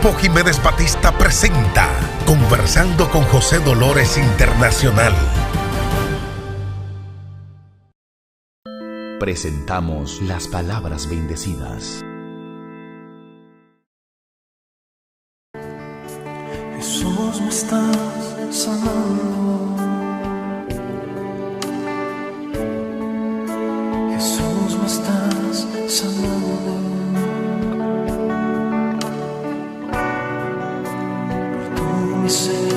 Grupo Jiménez Batista presenta Conversando con José Dolores Internacional. Presentamos las palabras bendecidas. Jesús, me estás sanando. Jesús, me estás sanando. Por tu misericordia.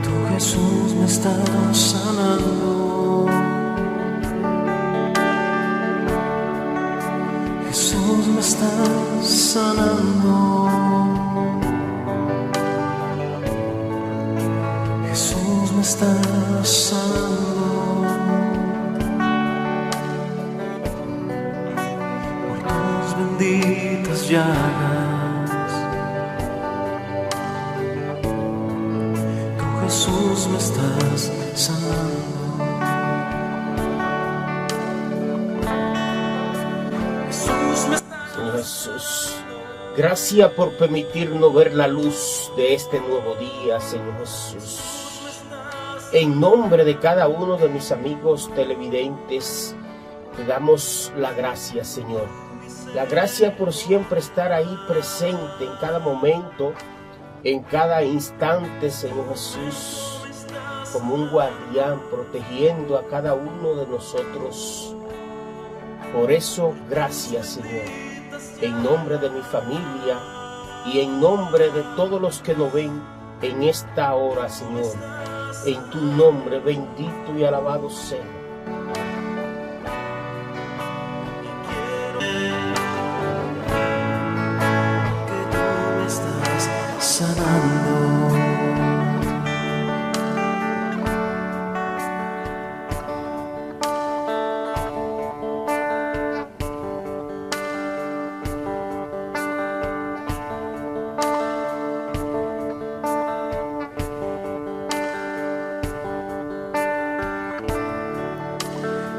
Tú, Jesús, me estás sanando. Jesús, me estás sanando. Jesús, me estás sanando. Por tus benditas llagas. Tú, Jesús, me estás sanando. Señor Jesús, gracias por permitirnos ver la luz de este nuevo día, Señor Jesús. En nombre de cada uno de mis amigos televidentes, te damos la gracia, Señor. La gracia por siempre estar ahí presente en cada momento, en cada instante, Señor Jesús, como un guardián protegiendo a cada uno de nosotros. Por eso, gracias, Señor, en nombre de mi familia y en nombre de todos los que nos ven en esta hora, Señor. En tu nombre bendito y alabado sea. Que tú me estás sanando.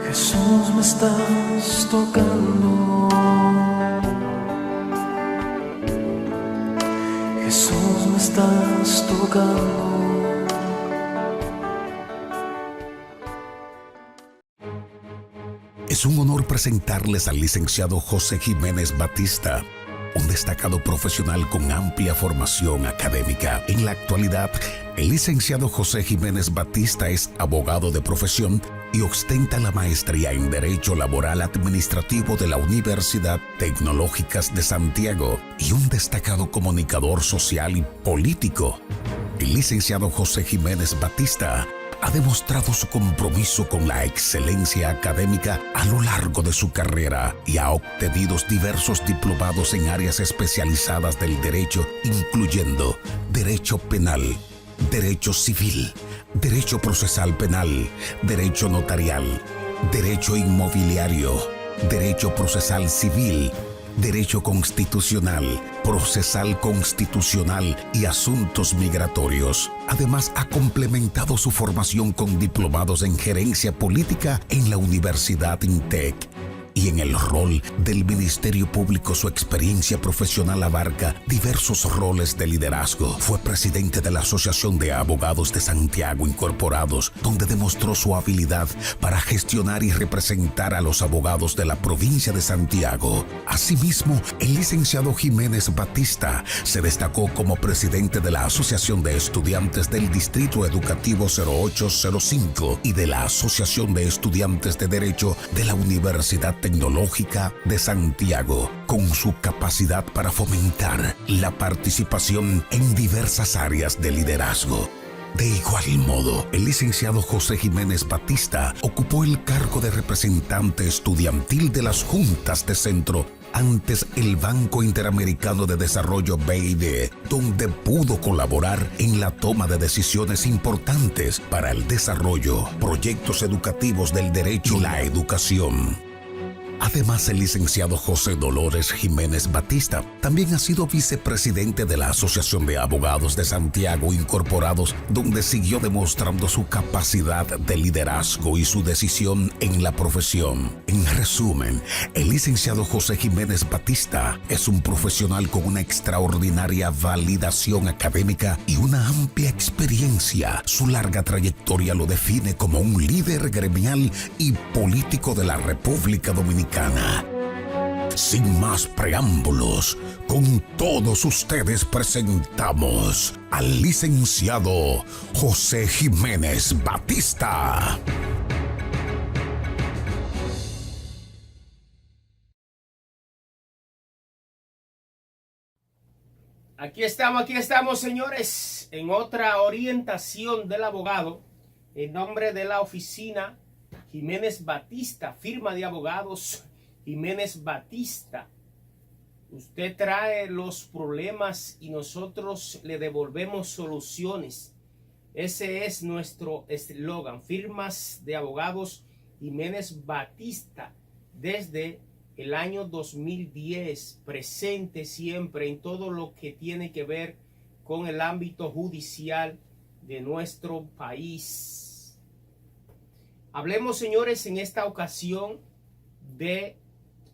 Jesús, me estás tocando. Jesús, me estás tocando. Es un honor presentarles al licenciado José Jiménez Batista, un destacado profesional con amplia formación académica. En la actualidad, el licenciado José Jiménez Batista es abogado de profesión y ostenta la maestría en Derecho Laboral Administrativo de la Universidad Tecnológicas de Santiago y un destacado comunicador social y político. El licenciado José Jiménez Batista ha demostrado su compromiso con la excelencia académica a lo largo de su carrera y ha obtenido diversos diplomados en áreas especializadas del derecho, incluyendo Derecho Penal, Derecho Civil, Derecho Procesal Penal, Derecho Notarial, Derecho Inmobiliario, Derecho Procesal Civil, Derecho Constitucional, Procesal Constitucional y Asuntos Migratorios. Además, ha complementado su formación con diplomados en Gerencia Política en la Universidad INTEC. Y en el rol del Ministerio Público, su experiencia profesional abarca diversos roles de liderazgo. Fue presidente de la Asociación de Abogados de Santiago Incorporados, donde demostró su habilidad para gestionar y representar a los abogados de la provincia de Santiago. Asimismo, el licenciado Jiménez Batista se destacó como presidente de la Asociación de Estudiantes del Distrito Educativo 0805 y de la Asociación de Estudiantes de Derecho de la Universidad Tecnológica de Santiago, con su capacidad para fomentar la participación en diversas áreas de liderazgo. De igual modo, el licenciado José Jiménez Batista ocupó el cargo de representante estudiantil de las juntas de centro antes el Banco Interamericano de Desarrollo BID, donde pudo colaborar en la toma de decisiones importantes para el desarrollo, proyectos educativos del derecho y la educación. Además, el licenciado José Dolores Jiménez Batista también ha sido vicepresidente de la Asociación de Abogados de Santiago Incorporados, donde siguió demostrando su capacidad de liderazgo y su decisión en la profesión. En resumen, el licenciado José Jiménez Batista es un profesional con una extraordinaria validación académica y una amplia experiencia. Su larga trayectoria lo define como un líder gremial y político de la República Dominicana. Sin más preámbulos, con todos ustedes presentamos al licenciado José Jiménez Batista. Aquí estamos, señores, en otra orientación del abogado, en nombre de la oficina Jiménez Batista, firma de abogados Jiménez Batista. Usted trae los problemas y nosotros le devolvemos soluciones. Ese es nuestro eslogan, firmas de abogados Jiménez Batista, desde el año 2010, presente siempre en todo lo que tiene que ver con el ámbito judicial de nuestro país. Hablemos, señores, en esta ocasión de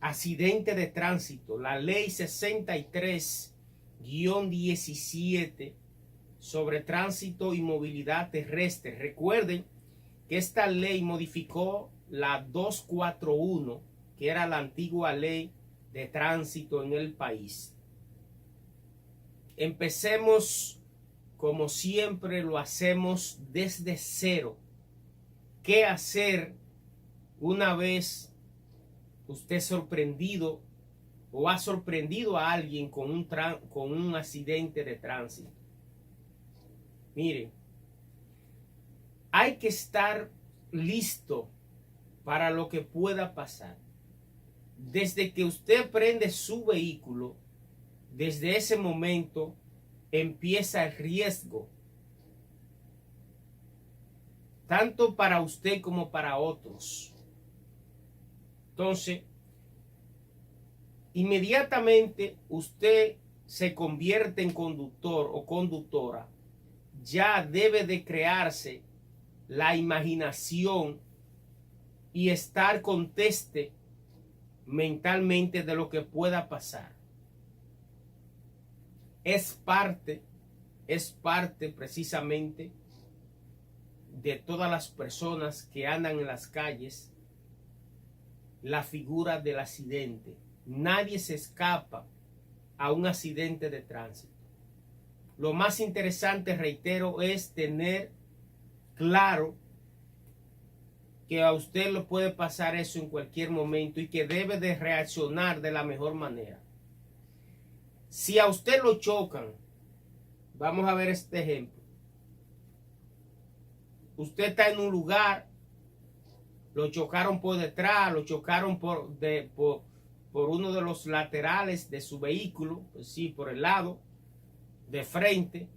accidente de tránsito, la ley 63-17 sobre tránsito y movilidad terrestre. Recuerden que esta ley modificó la 241, que era la antigua ley de tránsito en el país. Empecemos, como siempre lo hacemos, desde cero. ¿Qué hacer una vez usted sorprendido o ha sorprendido a alguien con un accidente de tránsito? Mire, hay que estar listo para lo que pueda pasar. Desde que usted prende su vehículo, desde ese momento empieza el riesgo, tanto para usted como para otros. Entonces, inmediatamente usted se convierte en conductor o conductora, ya debe de crearse la imaginación y estar conteste mentalmente de lo que pueda pasar. Es parte precisamente de todas las personas que andan en las calles, la figura del accidente. Nadie se escapa a un accidente de tránsito. Lo más interesante, reitero, es tener claro que a usted le puede pasar eso en cualquier momento y que debe de reaccionar de la mejor manera. Si a usted lo chocan, vamos a ver este ejemplo. Usted está en un lugar, lo chocaron por detrás, lo chocaron por uno de los laterales de su vehículo, pues sí, por el lado, de frente.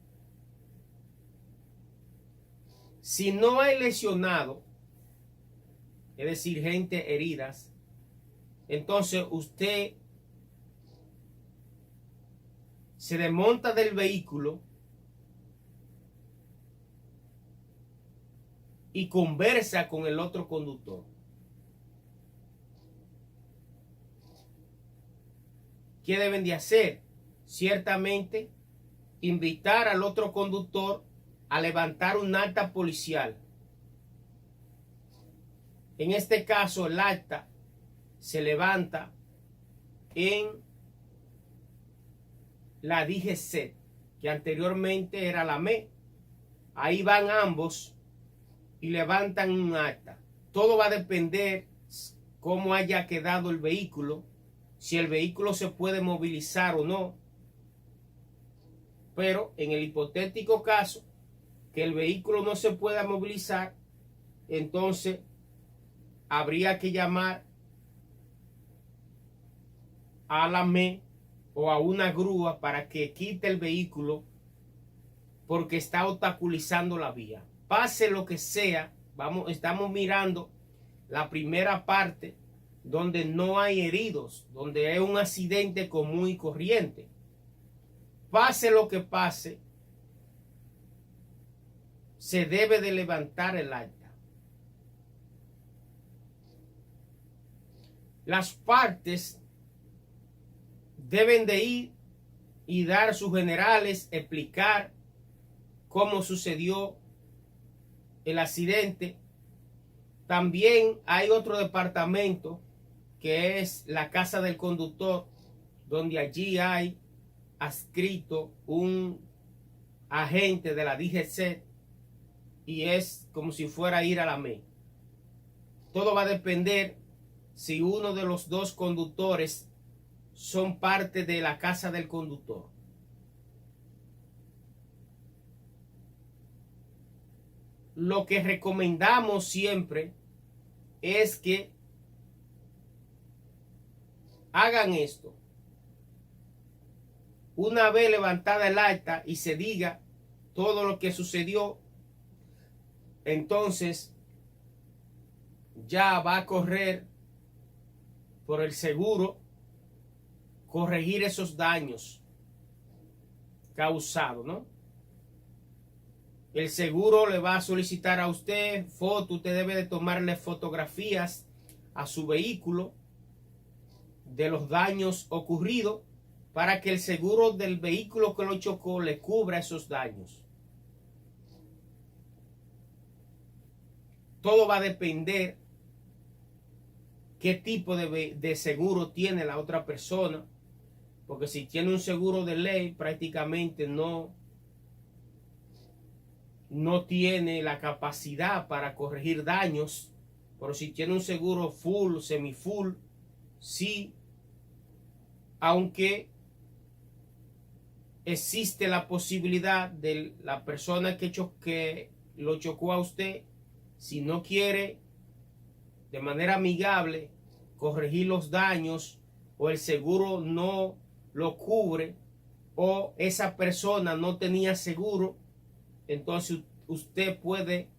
Si no hay lesionado, es decir, gente heridas, entonces usted se desmonta del vehículo y conversa con el otro conductor. ¿Qué deben de hacer? Ciertamente, invitar al otro conductor a levantar un acta policial. En este caso, el acta se levanta en la DGC, que anteriormente era la ME. Ahí van ambos y levantan un acta. Todo va a depender cómo haya quedado el vehículo, si el vehículo se puede movilizar o no. Pero en el hipotético caso que el vehículo no se pueda movilizar, entonces habría que llamar a la ME o a una grúa para que quite el vehículo porque está obstaculizando la vía. Pase lo que sea, estamos mirando la primera parte donde no hay heridos, donde es un accidente común y corriente. Pase lo que pase, se debe de levantar el acta. Las partes deben de ir y dar sus generales, explicar cómo sucedió el accidente. También hay otro departamento que es la casa del conductor, donde allí hay adscrito un agente de la DGC y es como si fuera a ir a la ME. Todo va a depender si uno de los dos conductores son parte de la casa del conductor. Lo que recomendamos siempre es que hagan esto. Una vez levantada el acta y se diga todo lo que sucedió, entonces ya va a correr por el seguro corregir esos daños causados, ¿no? El seguro le va a solicitar a usted fotos, usted debe de tomarle fotografías a su vehículo de los daños ocurridos para que el seguro del vehículo que lo chocó le cubra esos daños. Todo va a depender qué tipo de seguro tiene la otra persona, porque si tiene un seguro de ley prácticamente no tiene la capacidad para corregir daños, pero si tiene un seguro full, semi-full, sí, aunque existe la posibilidad de la persona que lo chocó a usted, si no quiere de manera amigable corregir los daños, o el seguro no lo cubre, o esa persona no tenía seguro, entonces usted puede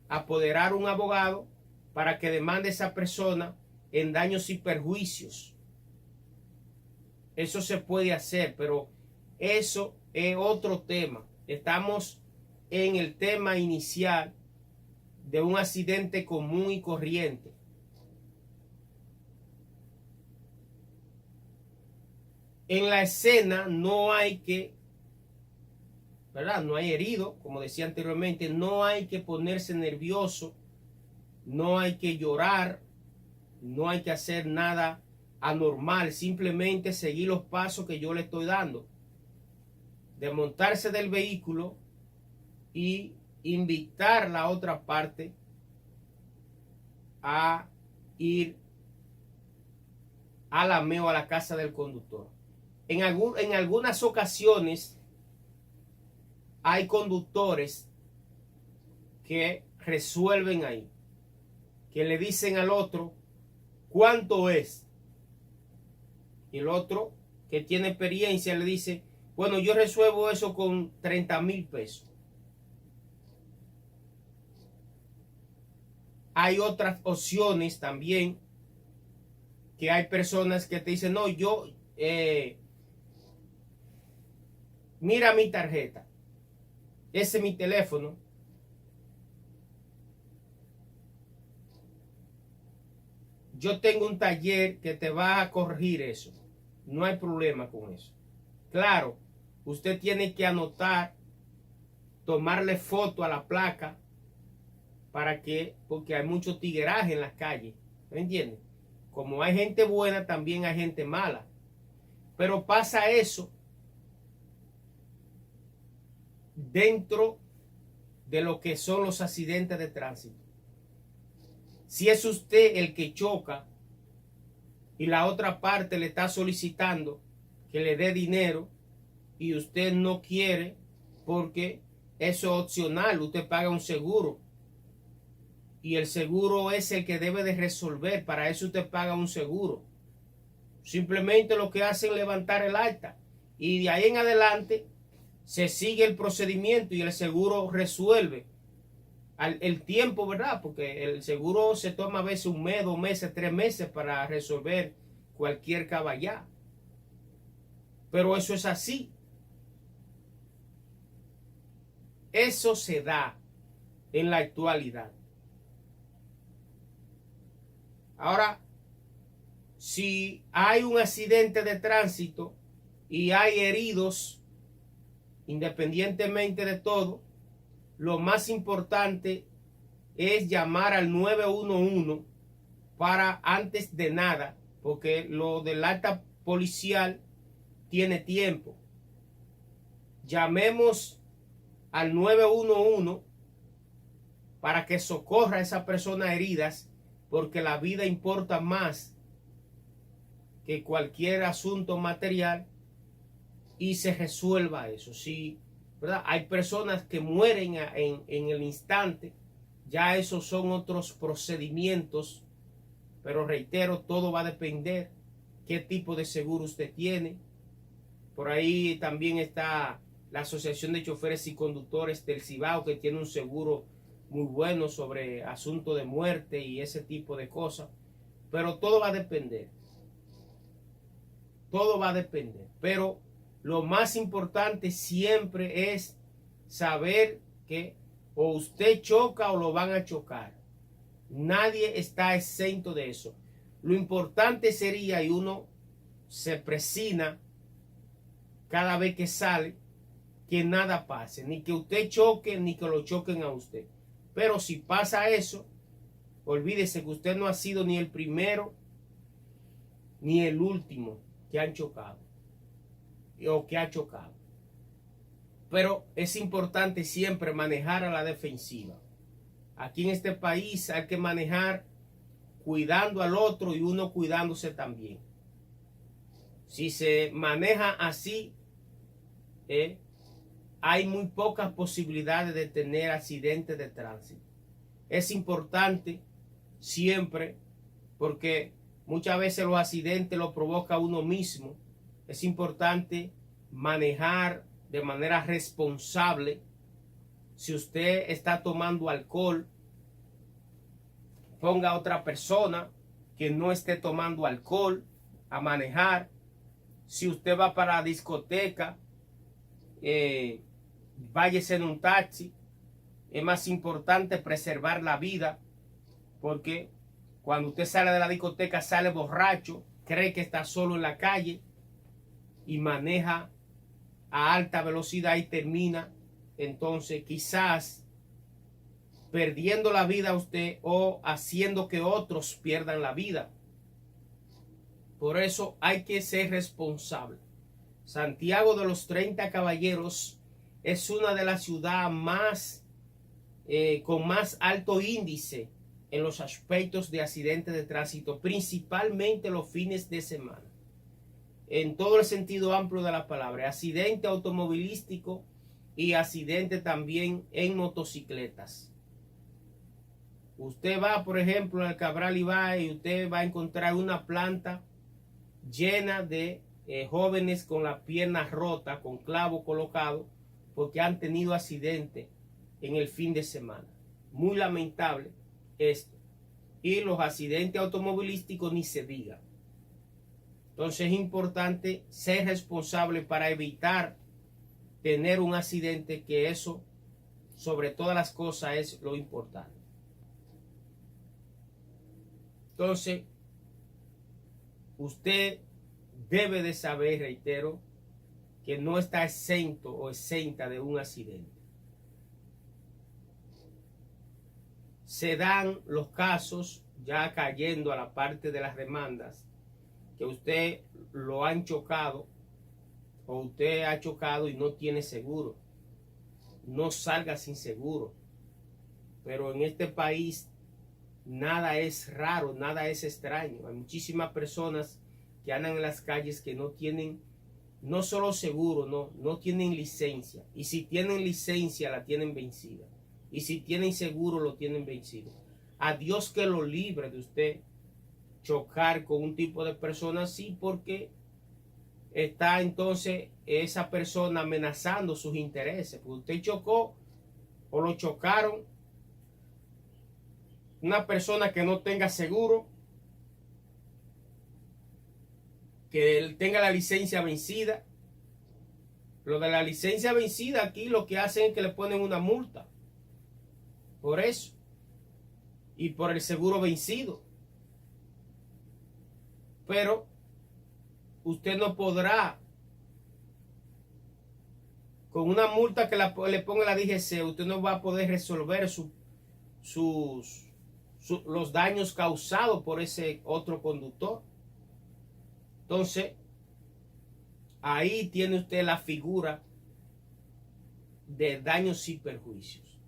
apoderar un abogado para que demande a esa persona en daños y perjuicios. Eso se puede hacer, pero eso es otro tema. Estamos en el tema inicial de un accidente común y corriente. En la escena no hay que, ¿verdad? No hay herido, como decía anteriormente, no hay que ponerse nervioso, no hay que llorar, no hay que hacer nada anormal, simplemente seguir los pasos que yo le estoy dando. Desmontarse del vehículo y invitar a la otra parte a ir a la ME o a la casa del conductor. En algunas ocasiones hay conductores que resuelven ahí, que le dicen al otro cuánto es, y el otro que tiene experiencia le dice, bueno, yo resuelvo eso con 30,000 pesos. Hay otras opciones también, que hay personas que te dicen, no, yo mira mi tarjeta, ese es mi teléfono, yo tengo un taller que te va a corregir eso, no hay problema con eso. Claro, usted tiene que anotar, tomarle foto a la placa, porque hay mucho tigueraje en las calles, ¿me entiende? Como hay gente buena, también hay gente mala, pero pasa eso dentro de lo que son los accidentes de tránsito. Si es usted el que choca y la otra parte le está solicitando que le dé dinero y usted no quiere, porque eso es opcional, usted paga un seguro y el seguro es el que debe de resolver, para eso usted paga un seguro. Simplemente lo que hace es levantar el acta y de ahí en adelante se sigue el procedimiento y el seguro resuelve. el tiempo, ¿verdad? Porque el seguro se toma a veces 1 mes, 2 meses, 3 meses para resolver cualquier caballá. Pero eso es así. Eso se da en la actualidad. Ahora, si hay un accidente de tránsito y hay heridos, independientemente de todo, lo más importante es llamar al 911 para antes de nada, porque lo del alta policial tiene tiempo. Llamemos al 911 para que socorra a esa persona heridas, porque la vida importa más que cualquier asunto material, y se resuelva eso. Sí, ¿verdad? Hay personas que mueren en el instante, ya esos son otros procedimientos, pero reitero, todo va a depender qué tipo de seguro usted tiene. Por ahí también está la Asociación de Choferes y Conductores del Cibao, que tiene un seguro muy bueno sobre asunto de muerte y ese tipo de cosas. Pero todo va a depender. Todo va a depender. Pero lo más importante siempre es saber que o usted choca o lo van a chocar. Nadie está exento de eso. Lo importante sería, y uno se presina cada vez que sale, que nada pase, ni que usted choque, ni que lo choquen a usted. Pero si pasa eso, olvídese que usted no ha sido ni el primero ni el último que han chocado o que ha chocado. Pero es importante siempre manejar a la defensiva. Aquí en este país hay que manejar cuidando al otro y uno cuidándose también. Si se maneja así, hay muy pocas posibilidades de tener accidentes de tránsito. Es importante siempre, porque muchas veces los accidentes los provoca uno mismo. Es importante manejar de manera responsable. Si usted está tomando alcohol, ponga a otra persona que no esté tomando alcohol a manejar. Si usted va para la discoteca, váyase en un taxi. Es más importante preservar la vida, porque cuando usted sale de la discoteca sale borracho, cree que está solo en la calle y maneja a alta velocidad y termina entonces quizás perdiendo la vida usted o haciendo que otros pierdan la vida. Por eso hay que ser responsable. Santiago de los 30 Caballeros es una de las ciudades más con más alto índice en los aspectos de accidentes de tránsito, principalmente los fines de semana, en todo el sentido amplio de la palabra, accidente automovilístico y accidente también en motocicletas. Usted va, por ejemplo, al Cabral Ibáez y usted va a encontrar una planta llena de jóvenes con las piernas rotas, con clavos colocados, porque han tenido accidente en el fin de semana. Muy lamentable esto. Y los accidentes automovilísticos ni se diga. Entonces es importante ser responsable para evitar tener un accidente, que eso, sobre todas las cosas, es lo importante. Entonces, usted debe de saber, reitero, que no está exento o exenta de un accidente. Se dan los casos, ya cayendo a la parte de las demandas, que usted lo han chocado o usted ha chocado y no tiene seguro. No salga sin seguro. Pero en este país nada es raro, nada es extraño. Hay muchísimas personas que andan en las calles que no tienen no solo seguro, no tienen licencia. Y si tienen licencia, la tienen vencida. Y si tienen seguro, lo tienen vencido. A Dios que lo libre de usted chocar con un tipo de persona así, porque está entonces esa persona amenazando sus intereses. Porque usted chocó o lo chocaron una persona que no tenga seguro, que él tenga la licencia vencida. Lo de la licencia vencida aquí lo que hacen es que le ponen una multa por eso y por el seguro vencido. Pero usted no podrá, con una multa que le ponga la DGC, usted no va a poder resolver los daños causados por ese otro conductor. Entonces, ahí tiene usted la figura de daños y perjuicios.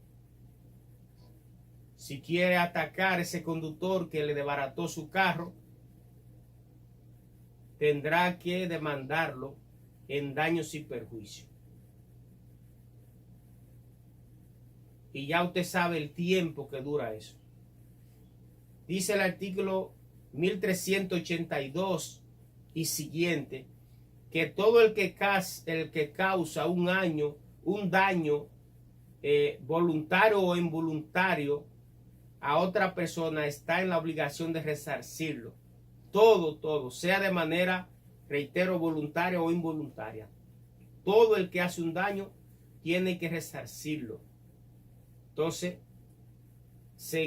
Si quiere atacar a ese conductor que le desbarató su carro, tendrá que demandarlo en daños y perjuicios. Y ya usted sabe el tiempo que dura eso. Dice el artículo 1382 y siguiente, que todo el que causa un daño voluntario o involuntario a otra persona está en la obligación de resarcirlo. Todo, sea de manera, reitero, voluntaria o involuntaria. Todo el que hace un daño tiene que resarcirlo. Entonces, se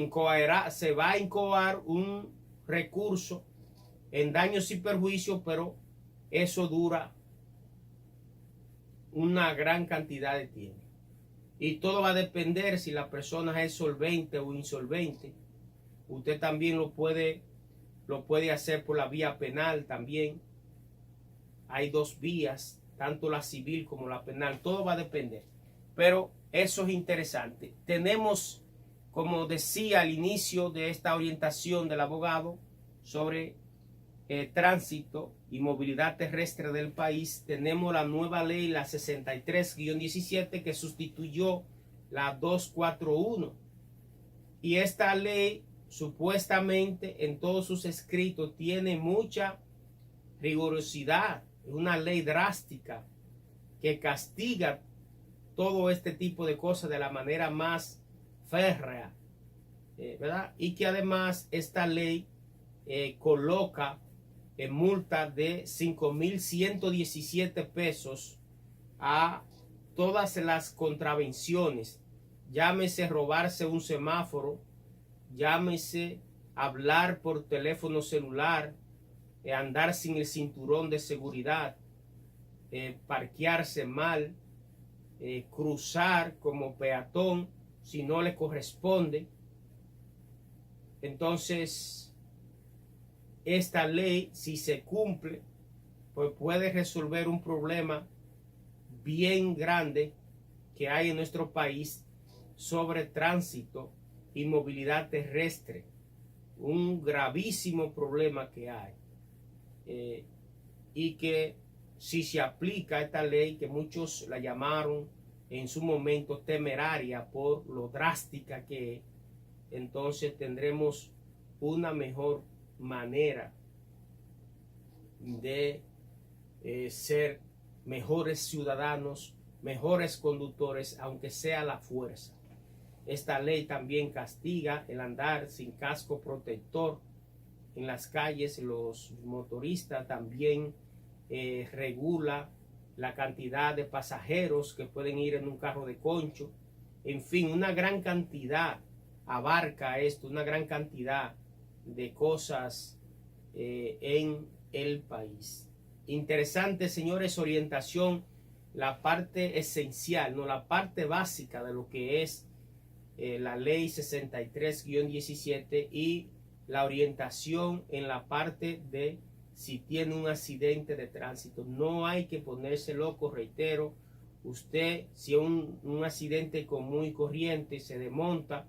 va a incoar un recurso en daños y perjuicios, pero eso dura una gran cantidad de tiempo. Y todo va a depender si la persona es solvente o insolvente. Usted también lo puede hacer por la vía penal también. Hay dos vías, tanto la civil como la penal. Todo va a depender. Pero eso es interesante. Tenemos, como decía al inicio de esta orientación del abogado sobre tránsito y movilidad terrestre del país, tenemos la nueva ley, la 63-17, que sustituyó la 241. Y esta ley, supuestamente, en todos sus escritos, tiene mucha rigurosidad. Es una ley drástica que castiga todo este tipo de cosas de la manera más férrea, ¿verdad? Y que además esta ley coloca en multa de 5,117 pesos a todas las contravenciones, llámese robarse un semáforo, llámese hablar por teléfono celular, andar sin el cinturón de seguridad, parquearse mal, cruzar como peatón si no le corresponde. Entonces, esta ley, si se cumple, pues puede resolver un problema bien grande que hay en nuestro país sobre tránsito y movilidad terrestre. Un gravísimo problema que hay. Y que si se aplica esta ley, que muchos la llamaron en su momento temeraria por lo drástica que es, entonces tendremos una mejor manera de ser mejores ciudadanos, mejores conductores, aunque sea la fuerza. Esta ley también castiga el andar sin casco protector en las calles. Los motoristas también regula la cantidad de pasajeros que pueden ir en un carro de concho. En fin, una gran cantidad abarca esto, una gran cantidad de cosas en el país. Interesante, señores, orientación, la parte esencial, no la parte básica de lo que es la ley 63-17 y la orientación en la parte de si tiene un accidente de tránsito. No hay que ponerse loco, reitero. Usted, si es un accidente común y corriente, se desmonta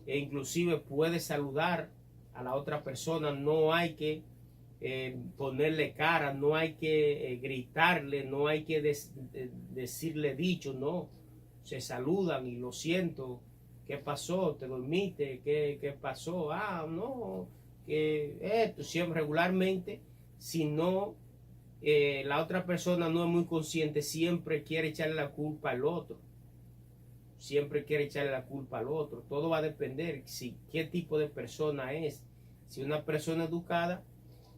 e inclusive puede saludar a la otra persona. No hay que ponerle cara, no hay que gritarle, no hay que decirle dicho, no. Se saludan y lo siento, ¿qué pasó? ¿Te dormiste? ¿Qué pasó? Ah, no, que esto, siempre regularmente, si no, la otra persona no es muy consciente, siempre quiere echarle la culpa al otro. siempre quiere echarle la culpa al otro. Todo va a depender qué tipo de persona es. Si una persona educada,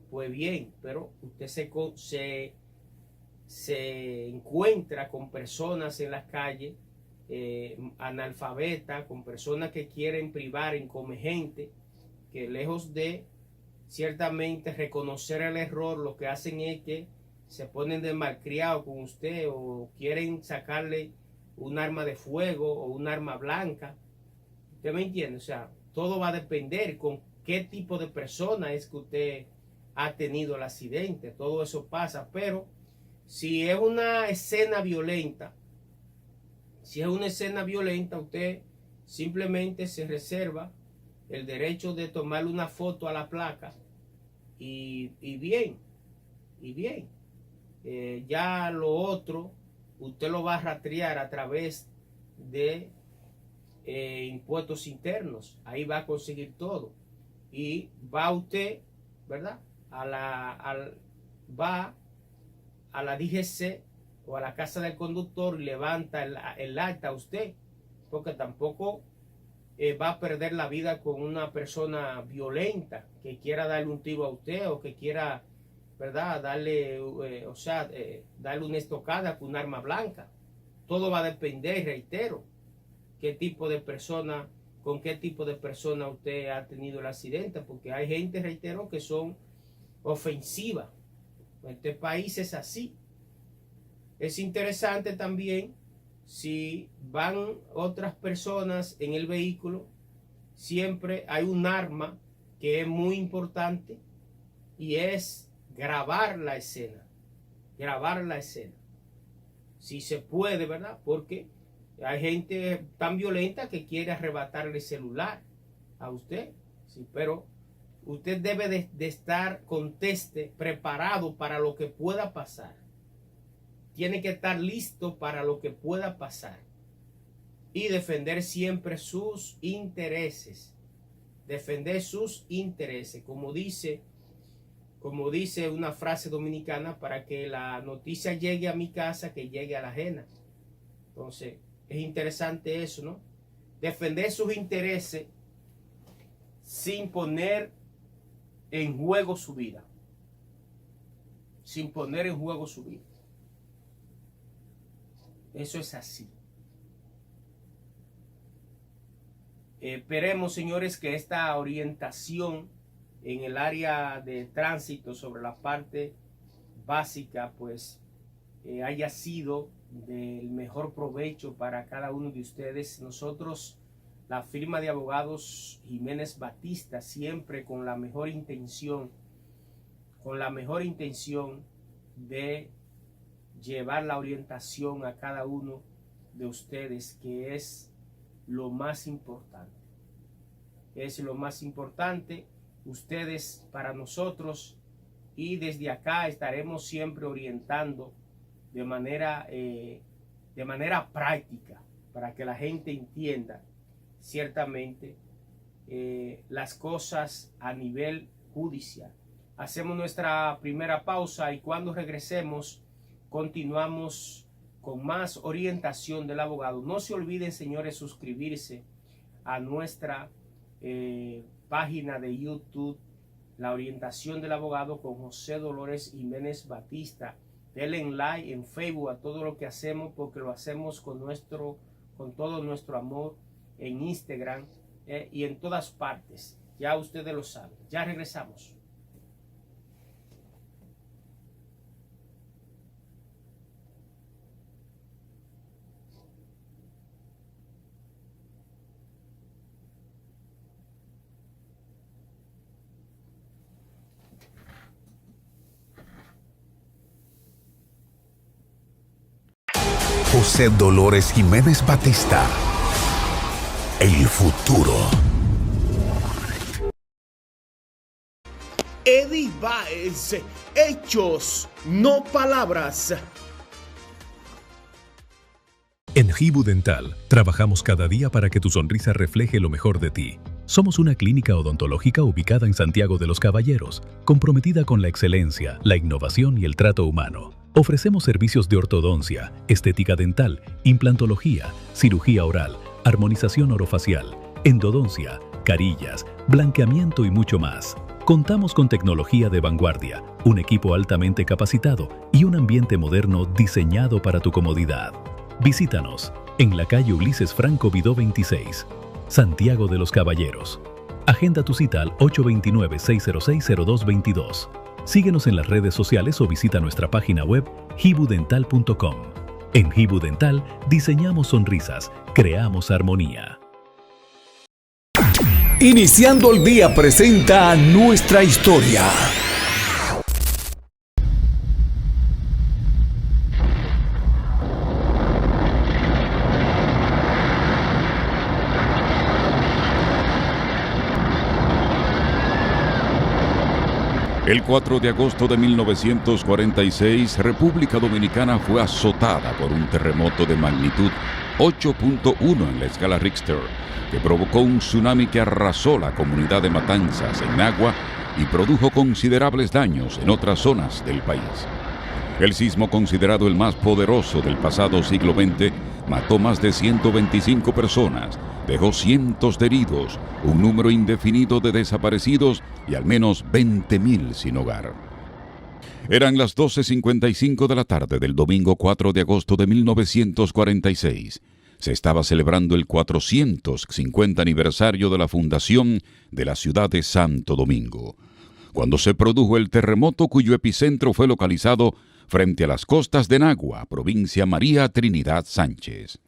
pues bien, pero usted se encuentra con personas en las calles analfabetas, con personas que quieren privar en come gente, que lejos de ciertamente reconocer el error, lo que hacen es que se ponen de malcriado con usted o quieren sacarle un arma de fuego o un arma blanca. ¿Usted me entiende? O sea, todo va a depender con qué tipo de persona es que usted ha tenido el accidente. Todo eso pasa, pero si es una escena violenta, usted simplemente se reserva el derecho de tomarle una foto a la placa y bien. Ya lo otro, usted lo va a rastrear a través de impuestos internos. Ahí va a conseguir todo. Y va usted, ¿verdad? Va a la DGC o a la casa del conductor y levanta el acta a usted, porque tampoco va a perder la vida con una persona violenta que quiera darle un tiro a usted o que quiera, ¿verdad?, darle una estocada con un arma blanca. Todo va a depender, reitero, con qué tipo de persona usted ha tenido el accidente, porque hay gente, reitero, que son ofensivas. Este país es así. Es interesante también, si van otras personas en el vehículo, siempre hay un arma que es muy importante y es grabar la escena. Si se puede, ¿verdad? Porque hay gente tan violenta que quiere arrebatarle el celular a usted. Sí, pero usted debe de estar preparado para lo que pueda pasar. Tiene que estar listo para lo que pueda pasar y defender siempre sus intereses. Como dice una frase dominicana, para que la noticia llegue a mi casa, que llegue a la ajena. Entonces, es interesante eso, ¿no? Defender sus intereses sin poner en juego su vida. Eso es así. Esperemos, señores, que esta orientación en el área de tránsito sobre la parte básica, pues haya sido del mejor provecho para cada uno de ustedes. Nosotros, la firma de abogados Jiménez Batista, siempre con la mejor intención de llevar la orientación a cada uno de ustedes, que es lo más importante. Ustedes para nosotros, y desde acá estaremos siempre orientando de manera práctica, para que la gente entienda ciertamente las cosas a nivel judicial. Hacemos nuestra primera pausa y cuando regresemos continuamos con más orientación del abogado. No se olviden, señores, suscribirse a nuestra página de YouTube, La Orientación del Abogado con José Dolores Jiménez Batista. Denle like en Facebook a todo lo que hacemos, porque lo hacemos con todo nuestro amor, en Instagram y en todas partes. Ya ustedes lo saben. Ya regresamos. José Dolores Jiménez Batista. El futuro. Eddie Baez. Hechos, no palabras. En Hibu Dental, trabajamos cada día para que tu sonrisa refleje lo mejor de ti. Somos una clínica odontológica ubicada en Santiago de los Caballeros, comprometida con la excelencia, la innovación y el trato humano. Ofrecemos servicios de ortodoncia, estética dental, implantología, cirugía oral, armonización orofacial, endodoncia, carillas, blanqueamiento y mucho más. Contamos con tecnología de vanguardia, un equipo altamente capacitado y un ambiente moderno diseñado para tu comodidad. Visítanos en la calle Ulises Franco Vidó 26, Santiago de los Caballeros. Agenda tu cita al 829-606-0222. Síguenos en las redes sociales o visita nuestra página web hibudental.com. En Hibu Dental diseñamos sonrisas, creamos armonía. Iniciando el día presenta nuestra historia. El 4 de agosto de 1946, República Dominicana fue azotada por un terremoto de magnitud 8.1 en la escala Richter, que provocó un tsunami que arrasó la comunidad de Matanzas, en Nagua, y produjo considerables daños en otras zonas del país. El sismo, considerado el más poderoso del pasado siglo XX, mató más de 125 personas, dejó cientos de heridos, un número indefinido de desaparecidos y al menos 20.000 sin hogar. Eran las 12:55 de la tarde del domingo 4 de agosto de 1946. Se estaba celebrando el 450 aniversario de la fundación de la ciudad de Santo Domingo, cuando se produjo el terremoto cuyo epicentro fue localizado frente a las costas de Nagua, provincia María Trinidad Sánchez.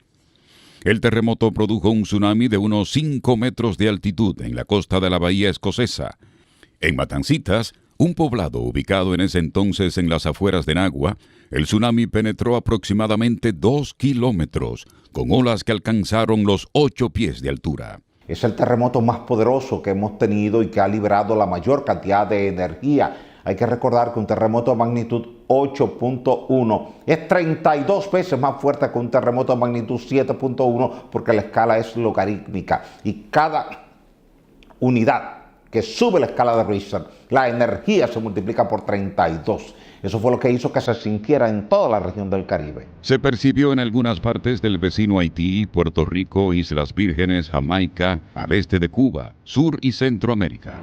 El terremoto produjo un tsunami de unos 5 metros de altitud en la costa de la bahía escocesa. En Matancitas, un poblado ubicado en ese entonces en las afueras de Nagua, el tsunami penetró aproximadamente 2 kilómetros, con olas que alcanzaron los 8 pies de altura. Es el terremoto más poderoso que hemos tenido y que ha liberado la mayor cantidad de energía. Hay que recordar que un terremoto de magnitud 8.1 es 32 veces más fuerte que un terremoto de magnitud 7.1 porque la escala es logarítmica y cada unidad que sube la escala de Richter, la energía se multiplica por 32. Eso fue lo que hizo que se sintiera en toda la región del Caribe. Se percibió en algunas partes del vecino Haití, Puerto Rico, Islas Vírgenes, Jamaica, al este de Cuba, Sur y Centroamérica.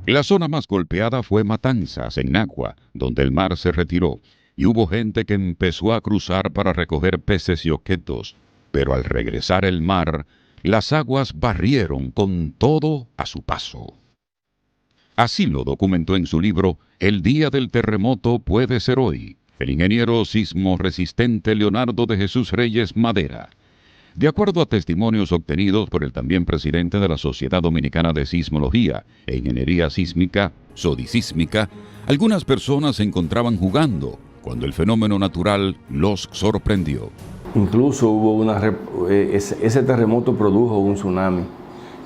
La zona más golpeada fue Matanzas, en Nagua, donde el mar se retiró, y hubo gente que empezó a cruzar para recoger peces y objetos, pero al regresar el mar, las aguas barrieron con todo a su paso. Así lo documentó en su libro El día del terremoto puede ser hoy, el ingeniero sismo resistente Leonardo de Jesús Reyes Madera. De acuerdo a testimonios obtenidos por el también presidente de la Sociedad Dominicana de Sismología e Ingeniería Sísmica, Sodisísmica, algunas personas se encontraban jugando cuando el fenómeno natural los sorprendió. Incluso hubo ese terremoto produjo un tsunami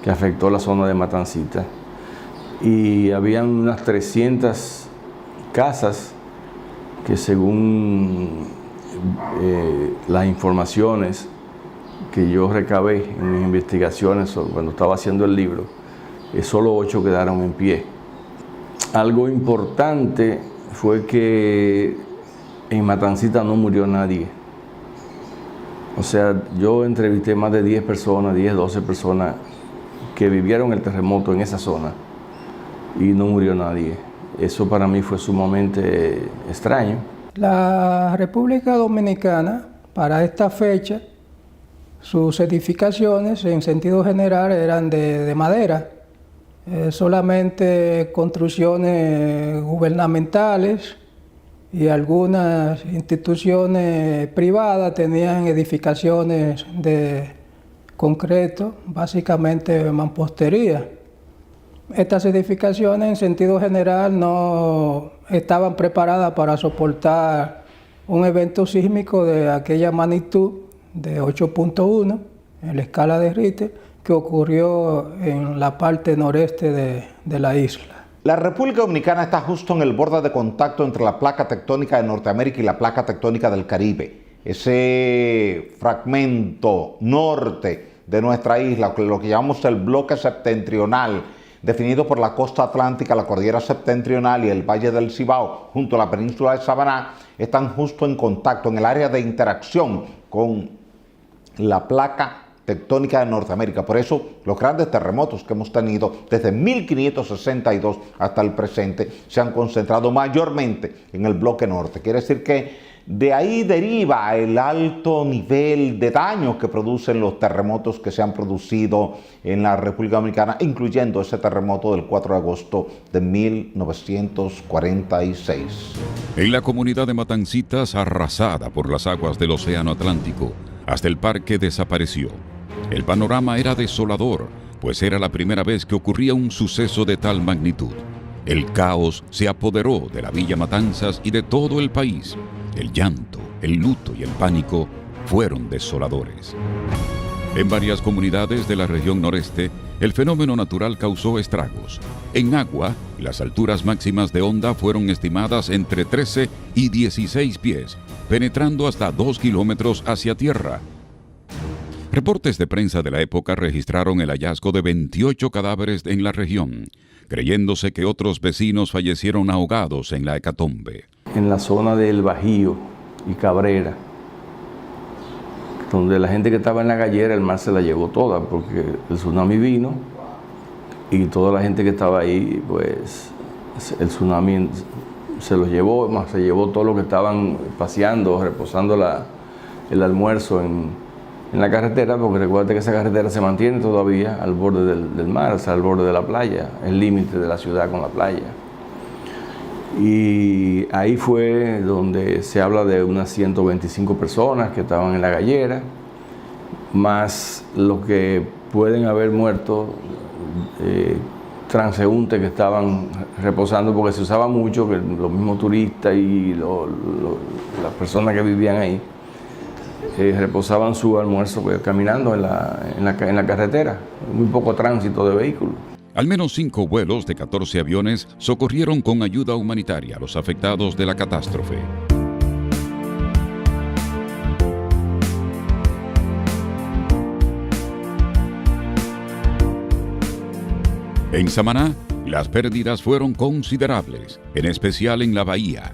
que afectó la zona de Matancita y habían unas 300 casas que, según las informaciones que yo recabé en mis investigaciones cuando estaba haciendo el libro, solo 8 quedaron en pie. Algo importante fue que en Matancita no murió nadie. O sea, yo entrevisté más de 10 personas, 10, 12 personas que vivieron el terremoto en esa zona y no murió nadie. Eso para mí fue sumamente extraño. La República Dominicana, para esta fecha, sus edificaciones en sentido general eran de madera, solamente construcciones gubernamentales y algunas instituciones privadas tenían edificaciones de concreto, básicamente mampostería. Estas edificaciones en sentido general no estaban preparadas para soportar un evento sísmico de aquella magnitud de 8.1 en la escala de Richter que ocurrió en la parte noreste de la isla. La República Dominicana está justo en el borde de contacto entre la placa tectónica de Norteamérica y la placa tectónica del Caribe. Ese fragmento norte de nuestra isla, lo que llamamos el bloque septentrional, definido por la costa atlántica, la cordillera septentrional y el valle del Cibao, junto a la península de Samaná, están justo en contacto, en el área de interacción con la placa tectónica de Norteamérica. Por eso los grandes terremotos que hemos tenido desde 1562 hasta el presente se han concentrado mayormente en el bloque norte. Quiere decir que de ahí deriva el alto nivel de daño que producen los terremotos que se han producido en la República Dominicana, incluyendo ese terremoto del 4 de agosto de 1946. En la comunidad de Matancitas, arrasada por las aguas del Océano Atlántico, hasta el parque desapareció. El panorama era desolador, pues era la primera vez que ocurría un suceso de tal magnitud. El caos se apoderó de la Villa Matanzas y de todo el país. El llanto, el luto y el pánico fueron desoladores. En varias comunidades de la región noreste, el fenómeno natural causó estragos. En agua, las alturas máximas de onda fueron estimadas entre 13 y 16 pies, penetrando hasta 2 kilómetros hacia tierra. Reportes de prensa de la época registraron el hallazgo de 28 cadáveres en la región, creyéndose que otros vecinos fallecieron ahogados en la hecatombe. En la zona del Bajío y Cabrera, donde la gente que estaba en la gallera, el mar se la llevó toda, porque el tsunami vino y toda la gente que estaba ahí, pues el tsunami se los llevó, más se llevó todo lo que estaban paseando, reposando el almuerzo en la carretera, porque recuerda que esa carretera se mantiene todavía al borde del mar, o sea, al borde de la playa, el límite de la ciudad con la playa. Y ahí fue donde se habla de unas 125 personas que estaban en la gallera, más los que pueden haber muerto, transeúntes que estaban reposando, porque se usaba mucho que los mismos turistas y las personas que vivían ahí reposaban su almuerzo caminando en la carretera, muy poco tránsito de vehículos. Al menos 5 vuelos de 14 aviones socorrieron con ayuda humanitaria a los afectados de la catástrofe. En Samaná, las pérdidas fueron considerables, en especial en la bahía.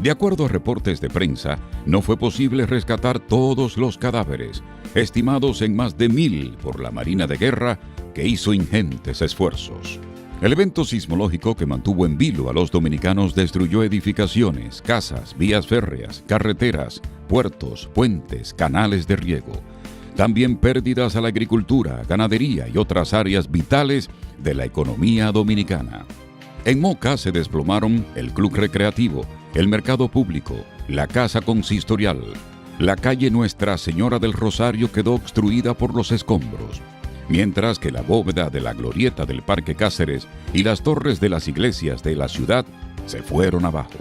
De acuerdo a reportes de prensa, no fue posible rescatar todos los cadáveres, estimados en más de 1,000 por la Marina de Guerra, que hizo ingentes esfuerzos. El evento sismológico que mantuvo en vilo a los dominicanos destruyó edificaciones, casas, vías férreas, carreteras, puertos, puentes, canales de riego. También pérdidas a la agricultura, ganadería y otras áreas vitales de la economía dominicana. En Moca se desplomaron el club recreativo, el mercado público, la casa consistorial. La calle Nuestra Señora del Rosario quedó obstruida por los escombros, mientras que la bóveda de la glorieta del Parque Cáceres y las torres de las iglesias de la ciudad se fueron abajo.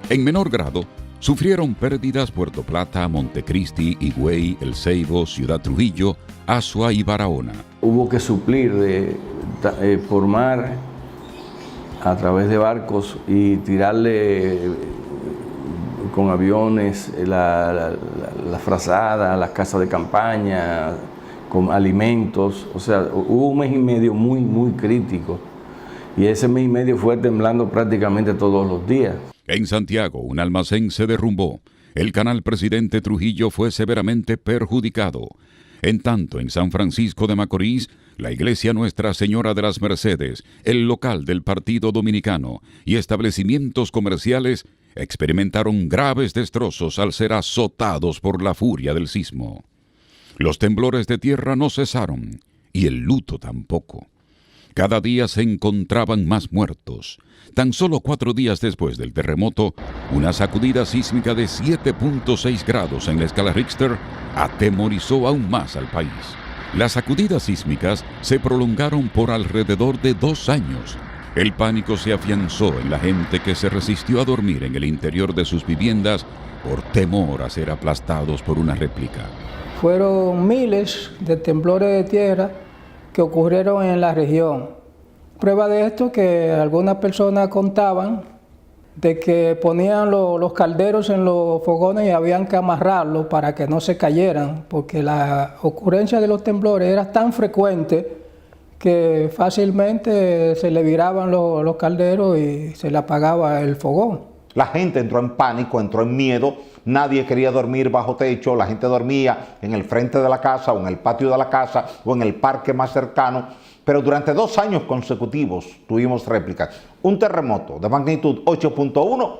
En menor grado, sufrieron pérdidas Puerto Plata, Montecristi, Higüey, El Ceibo, Ciudad Trujillo, Azua y Barahona. Hubo que suplir por mar a través de barcos y tirarle con aviones la frazada, las casas de campaña, con alimentos. O sea, hubo un mes y medio muy, muy crítico. Y ese mes y medio fue temblando prácticamente todos los días. En Santiago, un almacén se derrumbó. El canal Presidente Trujillo fue severamente perjudicado. En tanto, en San Francisco de Macorís, la iglesia Nuestra Señora de las Mercedes, el local del Partido Dominicano y establecimientos comerciales experimentaron graves destrozos al ser azotados por la furia del sismo. Los temblores de tierra no cesaron y el luto tampoco. Cada día se encontraban más muertos. Tan solo 4 días después del terremoto, una sacudida sísmica de 7.6 grados en la escala Richter atemorizó aún más al país. Las sacudidas sísmicas se prolongaron por alrededor de 2 años. El pánico se afianzó en la gente que se resistió a dormir en el interior de sus viviendas por temor a ser aplastados por una réplica. Fueron miles de temblores de tierra que ocurrieron en la región. Prueba de esto que algunas personas contaban de que ponían los calderos en los fogones y habían que amarrarlos para que no se cayeran, porque la ocurrencia de los temblores era tan frecuente que fácilmente se le viraban los calderos y se le apagaba el fogón. La gente entró en pánico, entró en miedo, nadie quería dormir bajo techo, la gente dormía en el frente de la casa o en el patio de la casa o en el parque más cercano, pero durante 2 años consecutivos tuvimos réplicas. Un terremoto de magnitud 8.1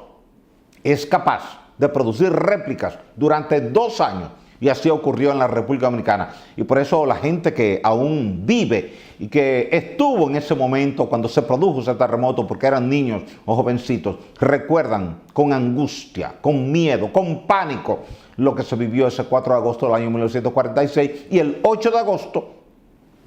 es capaz de producir réplicas durante 2 años. Y así ocurrió en la República Dominicana. Y por eso la gente que aún vive y que estuvo en ese momento cuando se produjo ese terremoto, porque eran niños o jovencitos, recuerdan con angustia, con miedo, con pánico lo que se vivió ese 4 de agosto del año 1946 y el 8 de agosto,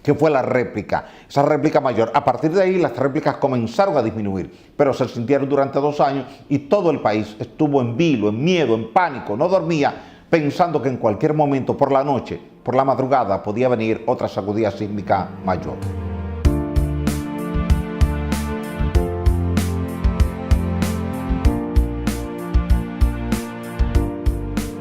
que fue la réplica, esa réplica mayor. A partir de ahí las réplicas comenzaron a disminuir, pero se sintieron durante 2 años y todo el país estuvo en vilo, en miedo, en pánico, no dormía, pensando que en cualquier momento por la noche, por la madrugada, podía venir otra sacudida sísmica mayor.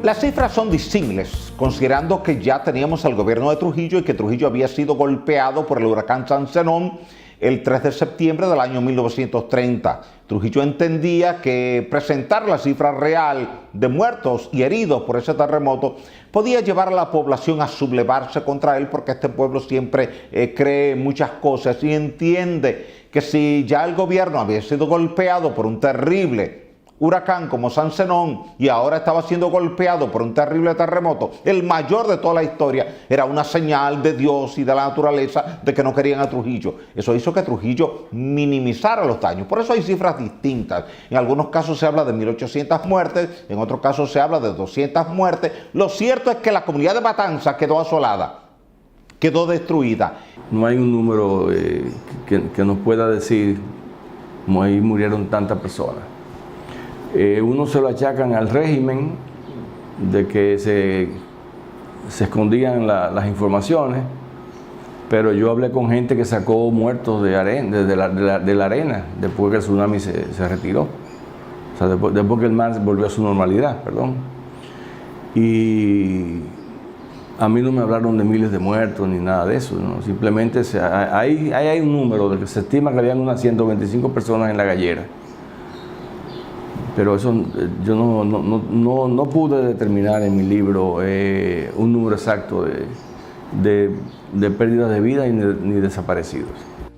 Las cifras son disímiles, considerando que ya teníamos al gobierno de Trujillo y que Trujillo había sido golpeado por el huracán San Zenón el 3 de septiembre del año 1930. Trujillo entendía que presentar la cifra real de muertos y heridos por ese terremoto podía llevar a la población a sublevarse contra él, porque este pueblo siempre cree muchas cosas y entiende que si ya el gobierno había sido golpeado por un terrible huracán como San Zenón y ahora estaba siendo golpeado por un terrible terremoto, el mayor de toda la historia, era una señal de Dios y de la naturaleza de que no querían a Trujillo. Eso hizo que Trujillo minimizara los daños. Por eso hay cifras distintas. En algunos casos se habla de 1.800 muertes, en otros casos se habla de 200 muertes. Lo cierto es que la comunidad de Matanzas quedó asolada, quedó destruida. No hay un número que nos pueda decir cómo ahí murieron tantas personas. Uno se lo achacan al régimen de que se escondían las informaciones, pero yo hablé con gente que sacó muertos de la arena después que el tsunami se retiró, o sea, después que el mar volvió a su normalidad, perdón. Y a mí no me hablaron de miles de muertos ni nada de eso, ¿no? Simplemente hay un número de que se estima que habían unas 125 personas en la gallera. Pero eso yo no pude determinar en mi libro un número exacto de pérdidas de vida ni desaparecidos.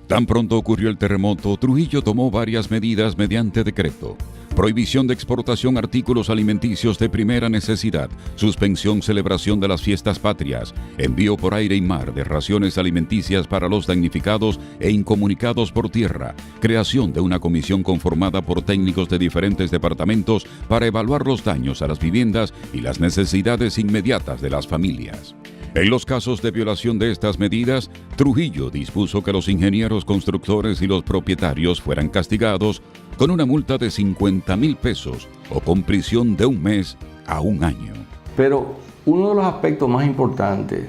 Tan pronto ocurrió el terremoto, Trujillo tomó varias medidas mediante decreto. Prohibición de exportación artículos alimenticios de primera necesidad, suspensión celebración de las fiestas patrias, envío por aire y mar de raciones alimenticias para los damnificados e incomunicados por tierra, creación de una comisión conformada por técnicos de diferentes departamentos para evaluar los daños a las viviendas y las necesidades inmediatas de las familias. En los casos de violación de estas medidas, Trujillo dispuso que los ingenieros constructores y los propietarios fueran castigados con una multa de 50,000 pesos o con prisión de 1 mes a 1 año. Pero uno de los aspectos más importantes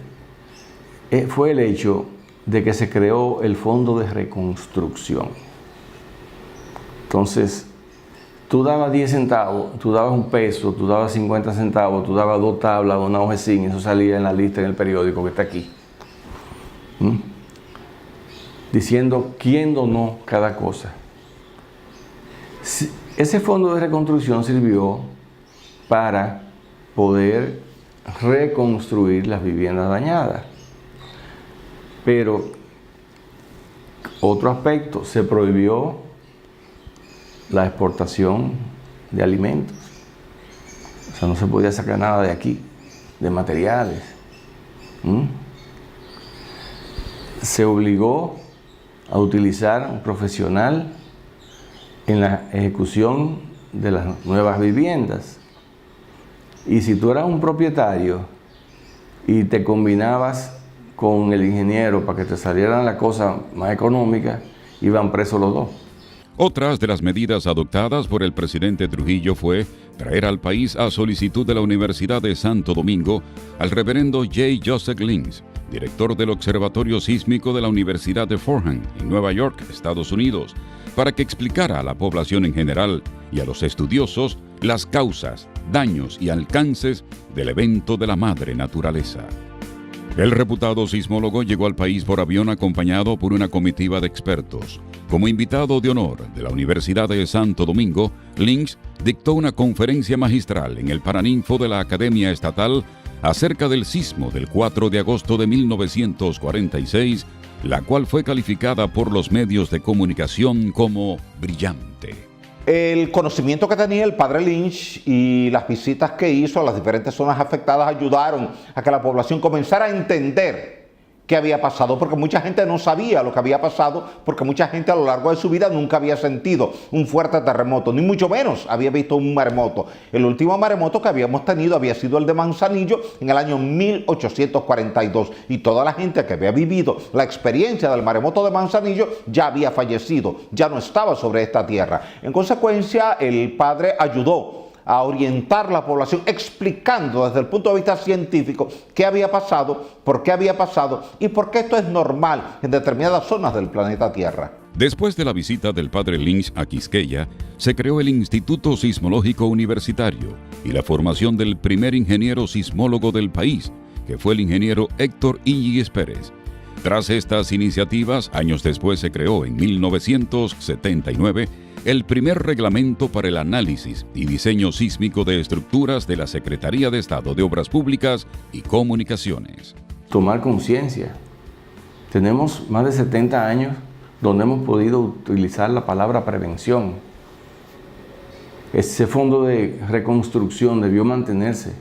fue el hecho de que se creó el Fondo de Reconstrucción. Entonces, tú dabas 10 centavos, tú dabas 1 peso, tú dabas 50 centavos, tú dabas 2 tablas, una hoja de zinc, eso salía en la lista en el periódico que está aquí. Diciendo quién donó cada cosa. Ese fondo de reconstrucción sirvió para poder reconstruir las viviendas dañadas. Pero otro aspecto, se prohibió la exportación de alimentos. O sea, no se podía sacar nada de aquí, de materiales. Se obligó a utilizar un profesional en la ejecución de las nuevas viviendas. Y si tú eras un propietario y te combinabas con el ingeniero para que te salieran las cosas más económicas, iban presos los dos. Otras de las medidas adoptadas por el presidente Trujillo fue traer al país a solicitud de la Universidad de Santo Domingo al reverendo J. Joseph Lins, director del Observatorio Sísmico de la Universidad de Fordham, en Nueva York, Estados Unidos, para que explicara a la población en general y a los estudiosos las causas, daños y alcances del evento de la madre naturaleza. El reputado sismólogo llegó al país por avión acompañado por una comitiva de expertos. Como invitado de honor de la Universidad de Santo Domingo, Lynch dictó una conferencia magistral en el Paraninfo de la Academia Estatal acerca del sismo del 4 de agosto de 1946, la cual fue calificada por los medios de comunicación como brillante. El conocimiento que tenía el padre Lynch y las visitas que hizo a las diferentes zonas afectadas ayudaron a que la población comenzara a entender qué había pasado, porque mucha gente no sabía lo que había pasado, porque mucha gente a lo largo de su vida nunca había sentido un fuerte terremoto, ni mucho menos había visto un maremoto. El último maremoto que habíamos tenido había sido el de Manzanillo en el año 1842, y toda la gente que había vivido la experiencia del maremoto de Manzanillo ya había fallecido, ya no estaba sobre esta tierra. En consecuencia, el padre ayudó a orientar la población explicando desde el punto de vista científico qué había pasado, por qué había pasado y por qué esto es normal en determinadas zonas del planeta Tierra. Después de la visita del padre Lynch a Quisqueya, se creó el Instituto Sismológico Universitario y la formación del primer ingeniero sismólogo del país, que fue el ingeniero Héctor Íñiguez Pérez. Tras estas iniciativas, años después se creó en 1979 el primer reglamento para el análisis y diseño sísmico de estructuras de la Secretaría de Estado de Obras Públicas y Comunicaciones. Tomar conciencia. Tenemos más de 70 años donde hemos podido utilizar la palabra prevención. Ese fondo de reconstrucción debió mantenerse,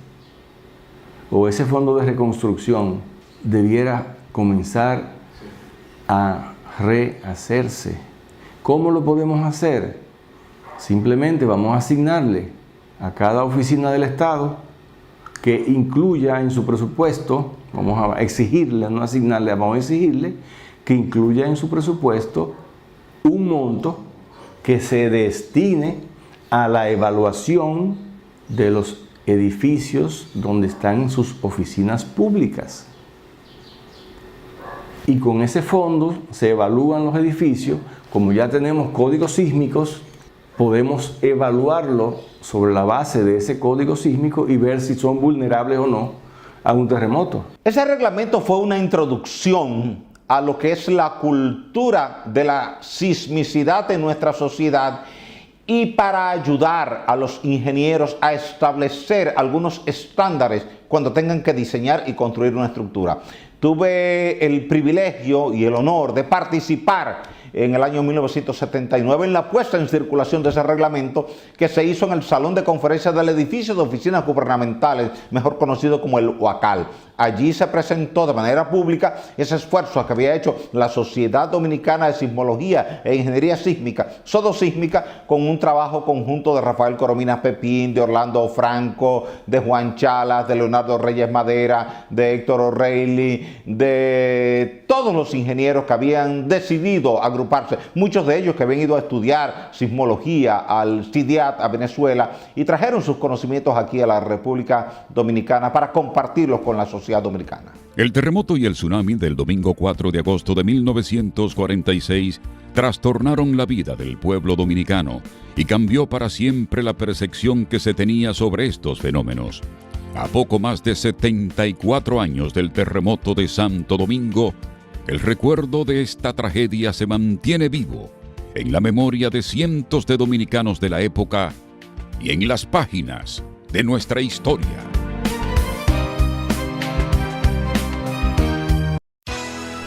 o ese fondo de reconstrucción debiera comenzar a rehacerse. ¿Cómo lo podemos hacer? Simplemente vamos a asignarle a cada oficina del Estado que incluya en su presupuesto, vamos a exigirle, no asignarle, vamos a exigirle que incluya en su presupuesto un monto que se destine a la evaluación de los edificios donde están sus oficinas públicas. Y con ese fondo se evalúan los edificios. Como ya tenemos códigos sísmicos, podemos evaluarlo sobre la base de ese código sísmico y ver si son vulnerables o no a un terremoto. Ese reglamento fue una introducción a lo que es la cultura de la sismicidad en nuestra sociedad y para ayudar a los ingenieros a establecer algunos estándares cuando tengan que diseñar y construir una estructura. Tuve el privilegio y el honor de participar en el año 1979 en la puesta en circulación de ese reglamento que se hizo en el Salón de Conferencias del Edificio de Oficinas Gubernamentales, mejor conocido como el UACAL. Allí se presentó de manera pública ese esfuerzo que había hecho la Sociedad Dominicana de Sismología e Ingeniería Sísmica, Sodosísmica, con un trabajo conjunto de Rafael Corominas Pepín, de Orlando Franco, de Juan Chalas, de Leonardo Reyes Madera, de Héctor O'Reilly, de todos los ingenieros que habían decidido agruparse, muchos de ellos que habían ido a estudiar sismología al CIDIAT, a Venezuela, y trajeron sus conocimientos aquí a la República Dominicana para compartirlos con la sociedad dominicana. El terremoto y el tsunami del domingo 4 de agosto de 1946 trastornaron la vida del pueblo dominicano y cambió para siempre la percepción que se tenía sobre estos fenómenos. A poco más de 74 años del terremoto de Santo Domingo, el recuerdo de esta tragedia se mantiene vivo en la memoria de cientos de dominicanos de la época y en las páginas de nuestra historia.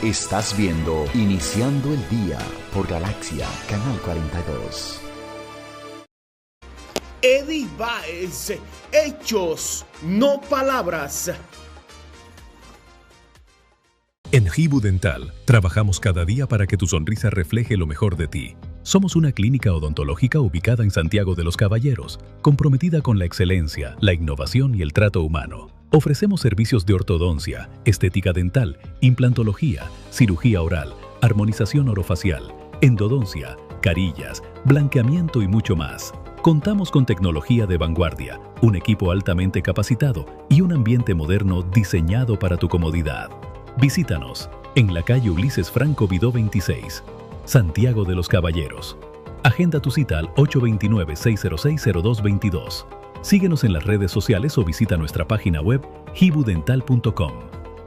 Estás viendo Iniciando el Día por Galaxia, Canal 42. Eddie Baez, hechos, no palabras. En Hibu Dental, trabajamos cada día para que tu sonrisa refleje lo mejor de ti. Somos una clínica odontológica ubicada en Santiago de los Caballeros, comprometida con la excelencia, la innovación y el trato humano. Ofrecemos servicios de ortodoncia, estética dental, implantología, cirugía oral, armonización orofacial, endodoncia, carillas, blanqueamiento y mucho más. Contamos con tecnología de vanguardia, un equipo altamente capacitado y un ambiente moderno diseñado para tu comodidad. Visítanos en la calle Ulises Franco Vidó 26, Santiago de los Caballeros. Agenda tu cita al 829-606-0222. Síguenos en las redes sociales o visita nuestra página web hibudental.com.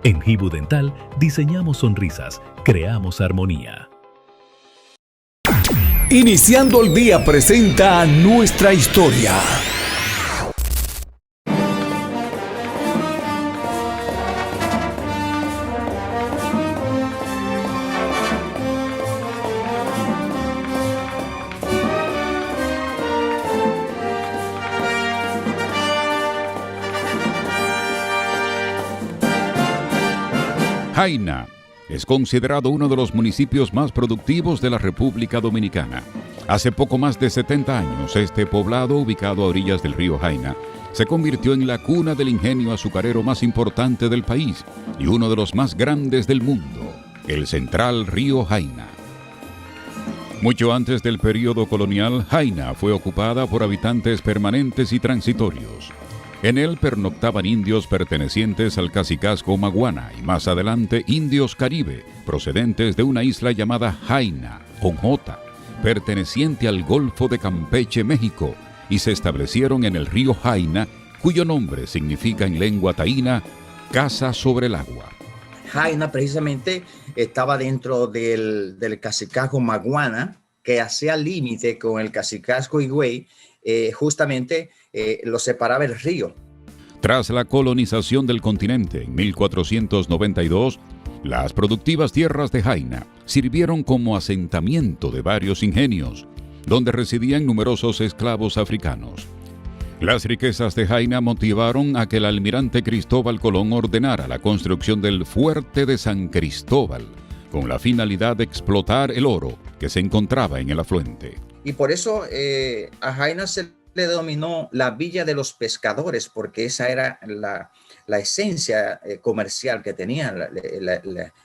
En Hibu Dental diseñamos sonrisas, creamos armonía. Iniciando el día presenta nuestra historia. Jaina es considerado uno de los municipios más productivos de la República Dominicana. Hace poco más de 70 años, este poblado, ubicado a orillas del río Jaina, se convirtió en la cuna del ingenio azucarero más importante del país y uno de los más grandes del mundo, el Central Río Jaina. Mucho antes del período colonial, Jaina fue ocupada por habitantes permanentes y transitorios. En él pernoctaban indios pertenecientes al cacicazgo Maguana y más adelante indios caribe, procedentes de una isla llamada Jaina, con J, perteneciente al Golfo de Campeche, México, y se establecieron en el río Jaina, cuyo nombre significa en lengua taína, casa sobre el agua. Jaina precisamente estaba dentro del cacicazgo Maguana, que hacía límite con el cacicazgo Higüey, justamente lo separaba el río. Tras la colonización del continente en 1492, las productivas tierras de Jaina sirvieron como asentamiento de varios ingenios, donde residían numerosos esclavos africanos. Las riquezas de Jaina motivaron a que el almirante Cristóbal Colón ordenara la construcción del Fuerte de San Cristóbal, con la finalidad de explotar el oro que se encontraba en el afluente. Y por eso a Jaina se le denominó la Villa de los Pescadores, porque esa era la esencia comercial que tenía,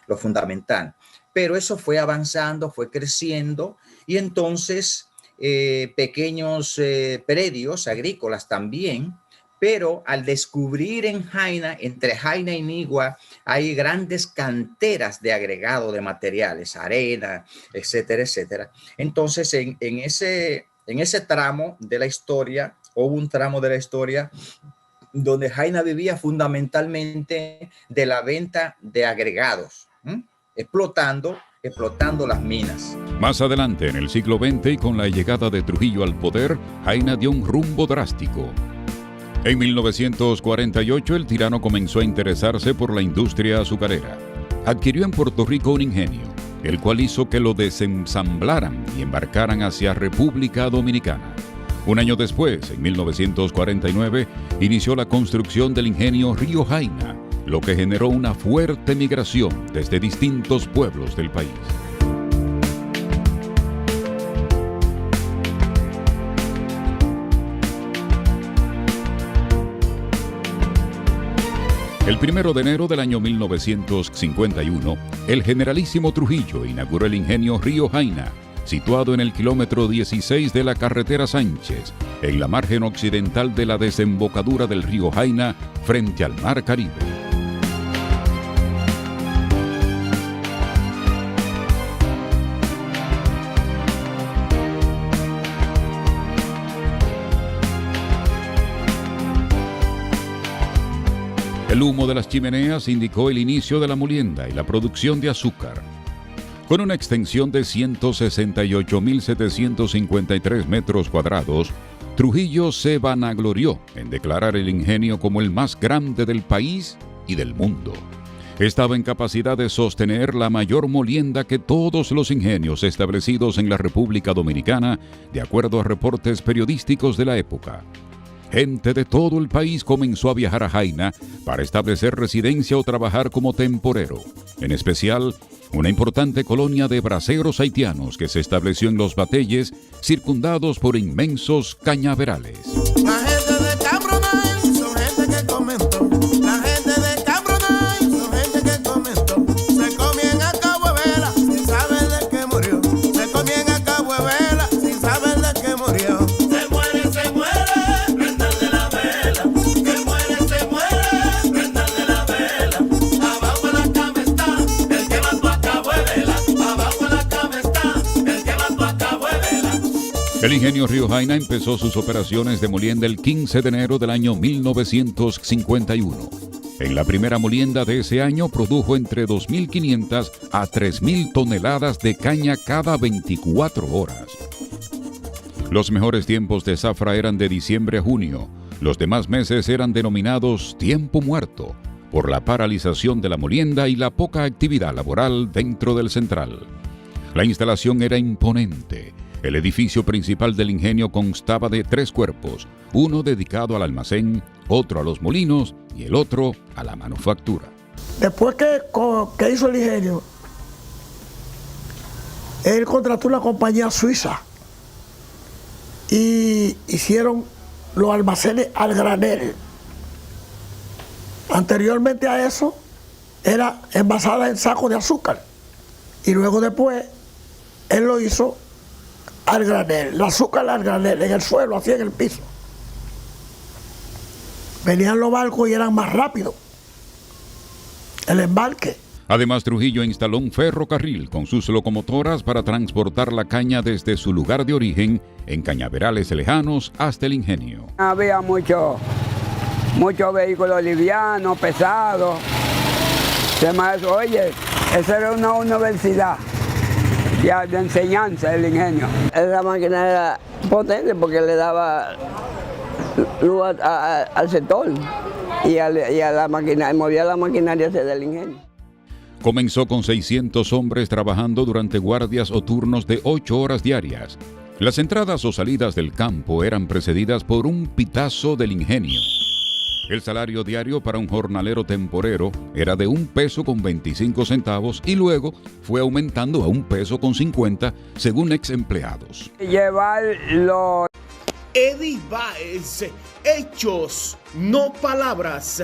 lo fundamental. Pero eso fue avanzando, fue creciendo, y entonces pequeños predios agrícolas también, pero al descubrir en Jaina, entre Jaina y Nigua, hay grandes canteras de agregado de materiales, arena, etcétera, etcétera. Entonces, en ese tramo de la historia, hubo un tramo de la historia donde Jaina vivía fundamentalmente de la venta de agregados, explotando las minas. Más adelante, en el siglo XX y con la llegada de Trujillo al poder, Jaina dio un rumbo drástico. En 1948, el tirano comenzó a interesarse por la industria azucarera. Adquirió en Puerto Rico un ingenio, el cual hizo que lo desensamblaran y embarcaran hacia República Dominicana. Un año después, en 1949, inició la construcción del ingenio Río Jaina, lo que generó una fuerte migración desde distintos pueblos del país. El 1 de enero del año 1951, el generalísimo Trujillo inauguró el ingenio Río Jaina, situado en el kilómetro 16 de la carretera Sánchez, en la margen occidental de la desembocadura del río Jaina, frente al Mar Caribe. El humo de las chimeneas indicó el inicio de la molienda y la producción de azúcar. Con una extensión de 168.753 metros cuadrados, Trujillo se vanaglorió en declarar el ingenio como el más grande del país y del mundo. Estaba en capacidad de sostener la mayor molienda que todos los ingenios establecidos en la República Dominicana, de acuerdo a reportes periodísticos de la época. Gente de todo el país comenzó a viajar a Jaina para establecer residencia o trabajar como temporero. En especial, una importante colonia de braceros haitianos que se estableció en los Bateyes, circundados por inmensos cañaverales. La gente de Cabronay son gente que comentó. La gente de Cabronay son gente que comentó. Se comían a Cabo de Vela sin saber de qué murió. Se comían a Cabo de Vela sin saber de qué murió. Se muere, prendan de la vela. Se muere, prendan de la vela. Abajo la cama está. El ingenio Río Jaina empezó sus operaciones de molienda el 15 de enero del año 1951. En la primera molienda de ese año produjo entre 2.500 a 3.000 toneladas de caña cada 24 horas. Los mejores tiempos de zafra eran de diciembre a junio. Los demás meses eran denominados tiempo muerto, por la paralización de la molienda y la poca actividad laboral dentro del central. La instalación era imponente. El edificio principal del ingenio constaba de 3 cuerpos, uno dedicado al almacén, otro a los molinos y el otro a la manufactura. Después que hizo el ingenio, él contrató una compañía suiza y hicieron los almacenes al granel. Anteriormente a eso era envasada en sacos de azúcar y luego después él lo hizo al granel, el azúcar al granel, en el suelo, así en el piso. Venían los barcos y eran más rápidos el embarque. Además, Trujillo instaló un ferrocarril con sus locomotoras para transportar la caña desde su lugar de origen en cañaverales lejanos hasta el ingenio. Había muchos vehículos livianos, pesados. Oye, esa era una universidad ya de enseñanza del ingenio. La máquina era potente porque le daba luz al sector y a la máquina, movía la maquinaria del ingenio. Comenzó con 600 hombres trabajando durante guardias o turnos de 8 horas diarias. Las entradas o salidas del campo eran precedidas por un pitazo del ingenio. El salario diario para un jornalero temporero era de $1.25 y luego fue aumentando a $1.50 según ex empleados. Llevarlo. Eddie Baez, hechos, no palabras.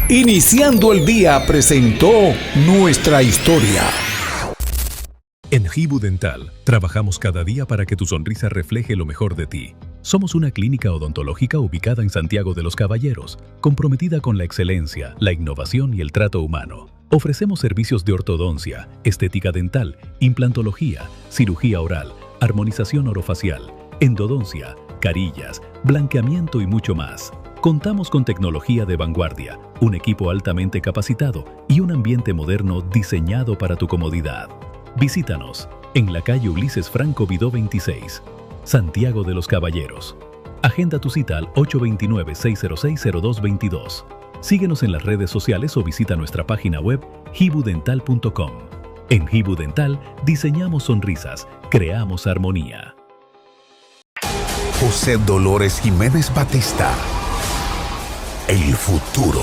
Iniciando el día presentó Nuestra Historia. En Hibu Dental, trabajamos cada día para que tu sonrisa refleje lo mejor de ti. Somos una clínica odontológica ubicada en Santiago de los Caballeros, comprometida con la excelencia, la innovación y el trato humano. Ofrecemos servicios de ortodoncia, estética dental, implantología, cirugía oral, armonización orofacial, endodoncia, carillas, blanqueamiento y mucho más. Contamos con tecnología de vanguardia, un equipo altamente capacitado y un ambiente moderno diseñado para tu comodidad. Visítanos en la calle Ulises Franco Vidó 26, Santiago de los Caballeros. Agenda tu cita al 829-606-0222. Síguenos en las redes sociales o visita nuestra página web hibudental.com. En Hibu Dental diseñamos sonrisas, creamos armonía. José Dolores Jiménez Batista. El futuro.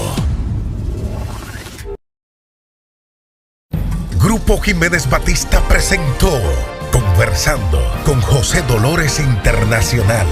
Grupo Jiménez Batista presentó Conversando con José Dolores Internacional.